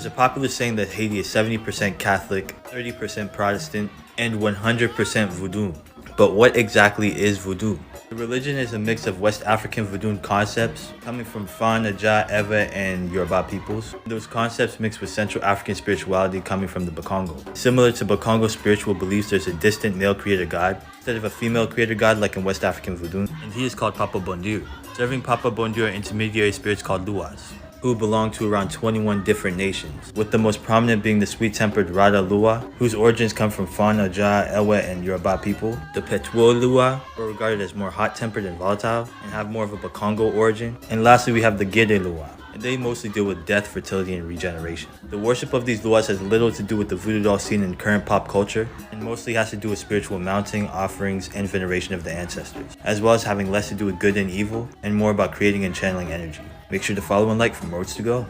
a popular saying that Haiti is 70% Catholic, 30% Protestant, and 100% Voodoo. But what exactly is Voodoo? The religion is a mix of West African Voodoo concepts coming from Fa, Naija, Ewe, and Yoruba peoples. Those concepts mixed with Central African spirituality coming from the Bakongo. Similar to Bakongo spiritual beliefs, there's a distant male creator god instead of a female creator god like in West African Voodoo, and he is called Papa Bon Dieu. Serving Papa Bon Dieu are intermediary spirits called Luas, who belong to around 21 different nations, with the most prominent being the sweet-tempered Rada Lua, whose origins come from Fa, Naija, Ewe, and Yoruba people. The Petuo Lua are regarded as more hot-tempered and volatile, and have more of a Bakongo origin. And lastly, we have the Gede Lua, and they mostly deal with death, fertility, and regeneration. The worship of these Luas has little to do with the voodoo doll scene in current pop culture, and mostly has to do with spiritual mounting, offerings, and veneration of the ancestors, as well as having less to do with good and evil, and more about creating and channeling energy. Make sure to follow and like for more to go.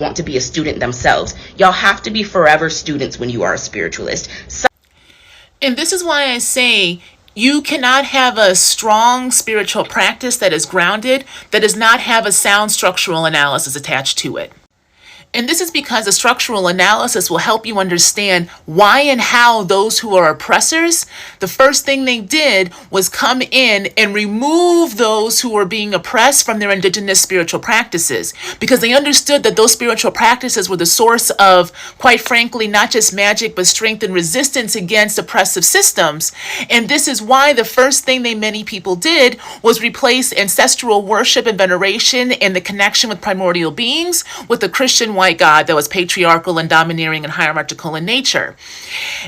Want to be a student themselves. Y'all have to be forever students when you are a spiritualist. And this is why I say you cannot have a strong spiritual practice that is grounded, that does not have a sound structural analysis attached to it. And this is because a structural analysis will help you understand why and how those who are oppressors, the first thing they did was come in and remove those who were being oppressed from their indigenous spiritual practices, because they understood that those spiritual practices were the source of, quite frankly, not just magic, but strength and resistance against oppressive systems. And this is why the first thing many people did was replace ancestral worship and veneration and the connection with primordial beings with the Christian white god that was patriarchal and domineering and hierarchical in nature.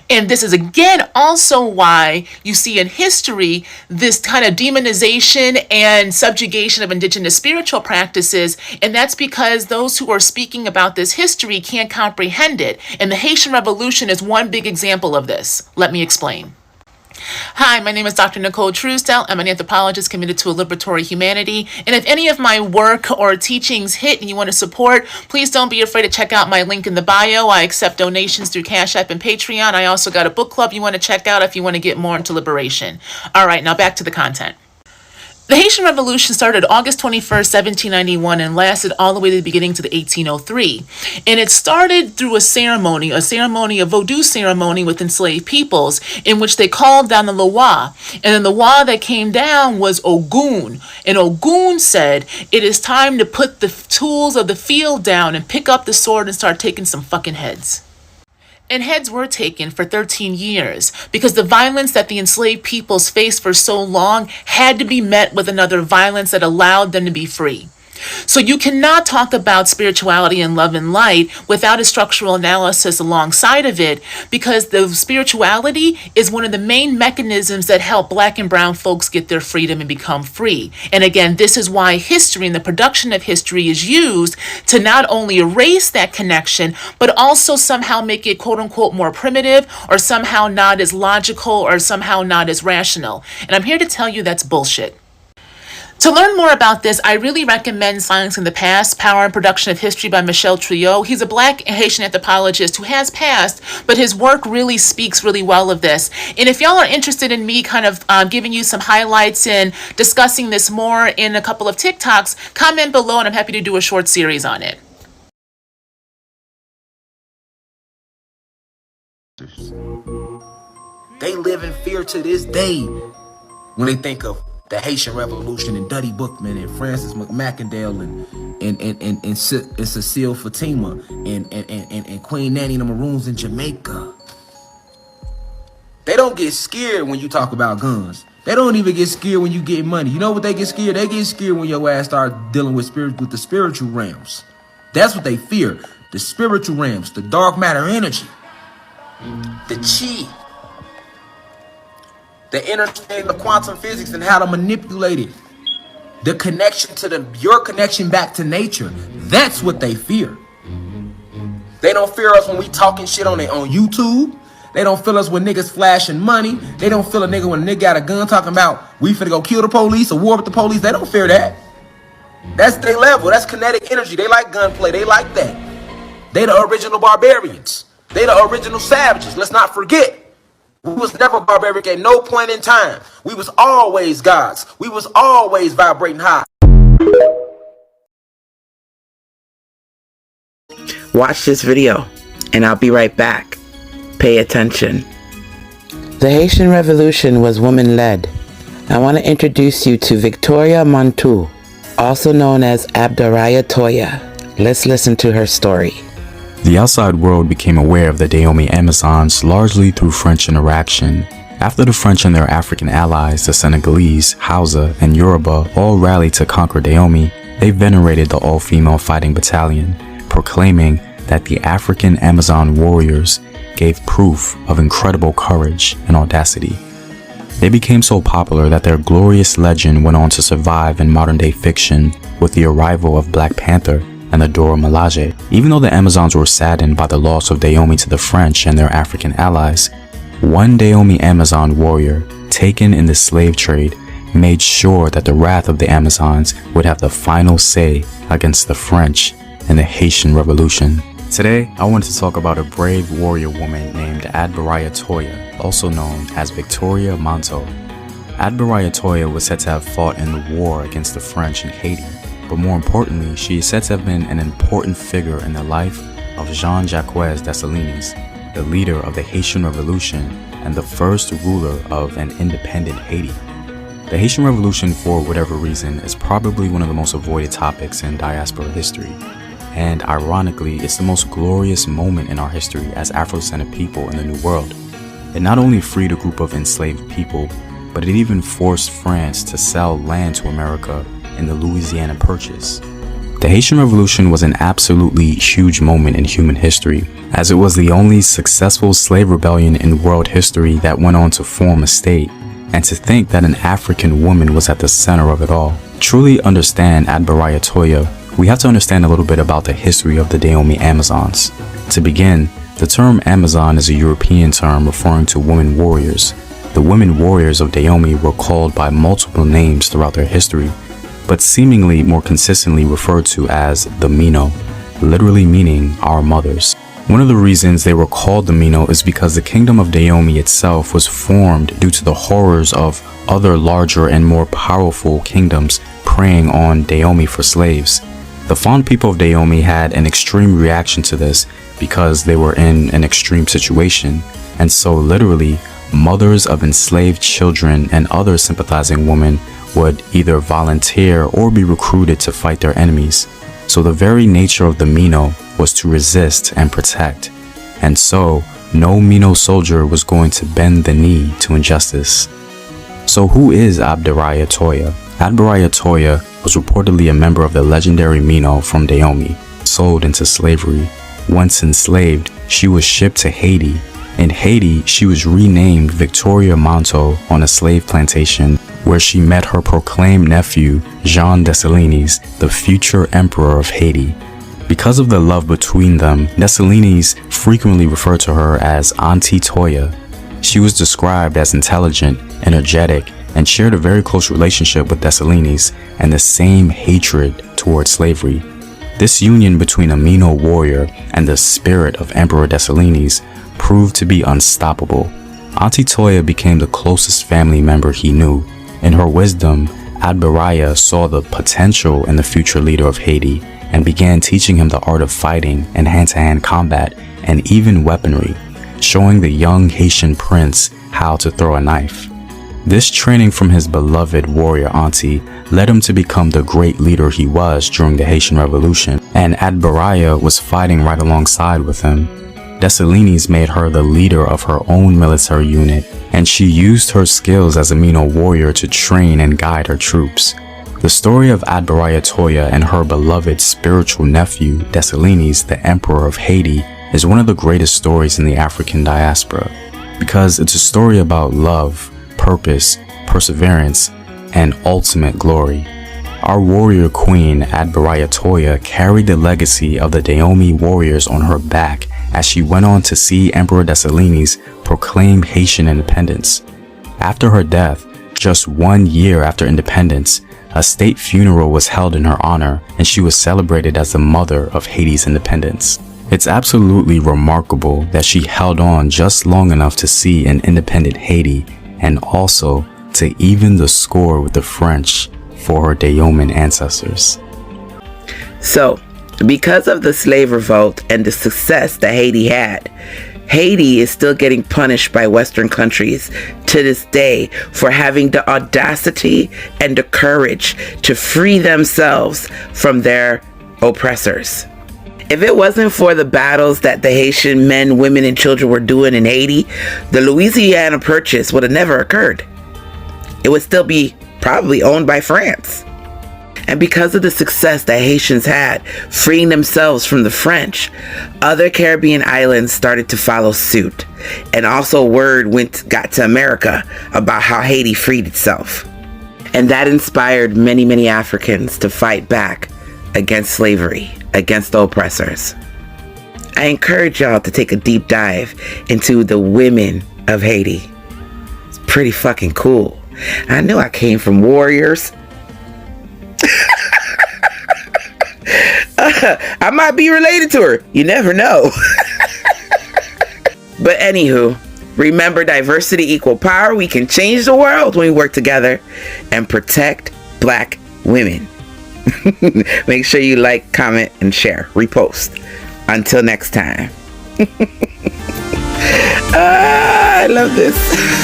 And this is again also why you see in history this kind of demonization and subjugation of indigenous spiritual practices, and that's because those who are speaking about this history can't comprehend it. And the Haitian Revolution is one big example of this. Let me explain. Hi, my name is Dr. Nicole Truesdell. I'm an anthropologist committed to a liberatory humanity. And if any of my work or teachings hit and you want to support, please don't be afraid to check out my link in the bio. I accept donations through Cash App and Patreon. I also got a book club you want to check out if you want to get more into liberation. All right, now back to the content. The Haitian Revolution started August 21st, 1791, and lasted all the way to the beginning to the 1803. And it started through a ceremony, a Voodoo ceremony with enslaved peoples, in which they called down the Loa. And then the Wa that came down was Ogun. And Ogun said, it is time to put the tools of the field down and pick up the sword and start taking some fucking heads. And heads were taken for 13 years because the violence that the enslaved peoples faced for so long had to be met with another violence that allowed them to be free. So you cannot talk about spirituality and love and light without a structural analysis alongside of it, because the spirituality is one of the main mechanisms that help Black and brown folks get their freedom and become free. And again, this is why history and the production of history is used to not only erase that connection, but also somehow make it quote unquote more primitive, or somehow not as logical, or somehow not as rational. And I'm here to tell you that's bullshit. To learn more about this, I really recommend Silencing the Past, Power and Production of History by Michel Triot. He's a Black Haitian anthropologist who has passed, but his work really speaks really well of this. And if y'all are interested in me kind of giving you some highlights and discussing this more in a couple of TikToks, comment below and I'm happy to do a short series on it. They live in fear to this day when they think of the Haitian Revolution and Duddy Bookman and Francis McMackendale and Cecile Fatima and Queen Nanny and the Maroons in Jamaica. They don't get scared when you talk about guns. They don't even get scared when you get money. You know what they get scared? They get scared when your ass start dealing with the spiritual realms. That's what they fear. The spiritual realms, the dark matter energy, the chi. The understanding of quantum physics and how to manipulate it. The connection to your connection back to nature. That's what they fear. They don't fear us when we talking shit on YouTube. They don't feel us when niggas flashing money. They don't feel a nigga when a nigga got a gun talking about we finna go kill the police or war with the police. They don't fear that. That's their level. That's kinetic energy. They like gunplay. They like that. They the original barbarians. They the original savages. Let's not forget. We was never barbaric at no point in time. We was always gods. We was always vibrating high. Watch this video, and I'll be right back. Pay attention. The Haitian Revolution was woman-led. I want to introduce you to Victoria Montou, also known as Abdaraya Toya. Let's listen to her story. The outside world became aware of the Dahomey Amazons largely through French interaction. After the French and their African allies, the Senegalese, Hausa, and Yoruba all rallied to conquer Dahomey, they venerated the all-female fighting battalion, proclaiming that the African Amazon warriors gave proof of incredible courage and audacity. They became so popular that their glorious legend went on to survive in modern-day fiction with the arrival of Black Panther and the Dora Milaje. Even though the Amazons were saddened by the loss of Dahomey to the French and their African allies, one Dahomey Amazon warrior taken in the slave trade made sure that the wrath of the Amazons would have the final say against the French and the Haitian Revolution. Today, I want to talk about a brave warrior woman named Adbaraya Toya, also known as Victoria Montou. Adbaraya Toya was said to have fought in the war against the French in Haiti, but more importantly, she is said to have been an important figure in the life of Jean-Jacques Dessalines, the leader of the Haitian Revolution and the first ruler of an independent Haiti. The Haitian Revolution, for whatever reason, is probably one of the most avoided topics in diaspora history. And ironically, it's the most glorious moment in our history as Afro-centered people in the New World. It not only freed a group of enslaved people, but it even forced France to sell land to America in the Louisiana Purchase. The Haitian Revolution was an absolutely huge moment in human history, as it was the only successful slave rebellion in world history that went on to form a state, and to think that an African woman was at the center of it all. To truly understand Adbaraya Toya, we have to understand a little bit about the history of the Dahomey Amazons. To begin, the term Amazon is a European term referring to women warriors. The women warriors of Dahomey were called by multiple names throughout their history, but seemingly more consistently referred to as the Mino, literally meaning our mothers. One of the reasons they were called the Mino is because the kingdom of Dahomey itself was formed due to the horrors of other larger and more powerful kingdoms preying on Dahomey for slaves. The Fon people of Dahomey had an extreme reaction to this because they were in an extreme situation, and so literally, mothers of enslaved children and other sympathizing women would either volunteer or be recruited to fight their enemies. So the very nature of the Mino was to resist and protect, and so no Mino soldier was going to bend the knee to injustice. So who is Adbaraya Toya? Adbaraya Toya was reportedly a member of the legendary Mino from Dahomey, sold into slavery. Once enslaved, she was shipped to Haiti. In Haiti, she was renamed Victoria Montou on a slave plantation, where she met her proclaimed nephew, Jean Dessalines, the future emperor of Haiti. Because of the love between them, Dessalines frequently referred to her as Auntie Toya. She was described as intelligent, energetic, and shared a very close relationship with Dessalines and the same hatred towards slavery. This union between a Mino warrior and the spirit of Emperor Dessalines proved to be unstoppable. Auntie Toya became the closest family member he knew. In her wisdom, Adbaraya saw the potential in the future leader of Haiti and began teaching him the art of fighting and hand-to-hand combat and even weaponry, showing the young Haitian prince how to throw a knife. This training from his beloved warrior auntie led him to become the great leader he was during the Haitian Revolution, and Adbaraya was fighting right alongside with him. Dessalines made her the leader of her own military unit, and she used her skills as a Mino warrior to train and guide her troops. The story of Adbaraya Toya and her beloved spiritual nephew, Dessalines, the Emperor of Haiti, is one of the greatest stories in the African diaspora, because it's a story about love, purpose, perseverance, and ultimate glory. Our warrior queen, Adbaraya Toya, carried the legacy of the Dahomey warriors on her back as she went on to see Emperor Dessalines proclaim Haitian independence. After her death, just 1 year after independence, a state funeral was held in her honor, and she was celebrated as the mother of Haiti's independence. It's absolutely remarkable that she held on just long enough to see an independent Haiti and also to even the score with the French for her Dayoman ancestors. So, because of the slave revolt and the success that Haiti had, Haiti is still getting punished by Western countries to this day for having the audacity and the courage to free themselves from their oppressors. If it wasn't for the battles that the Haitian men, women, and children were doing in Haiti, the Louisiana Purchase would have never occurred. It would still be probably owned by France. And because of the success that Haitians had freeing themselves from the French, other Caribbean islands started to follow suit. And also word got to America about how Haiti freed itself. And that inspired many, many Africans to fight back against slavery, against the oppressors. I encourage y'all to take a deep dive into the women of Haiti. It's pretty fucking cool. I knew I came from warriors. I might be related to her. You never know. But anywho, remember, diversity equal power. We can change the world when we work together and protect Black women. Make sure you like, comment, and share. Repost. Until next time. I love this.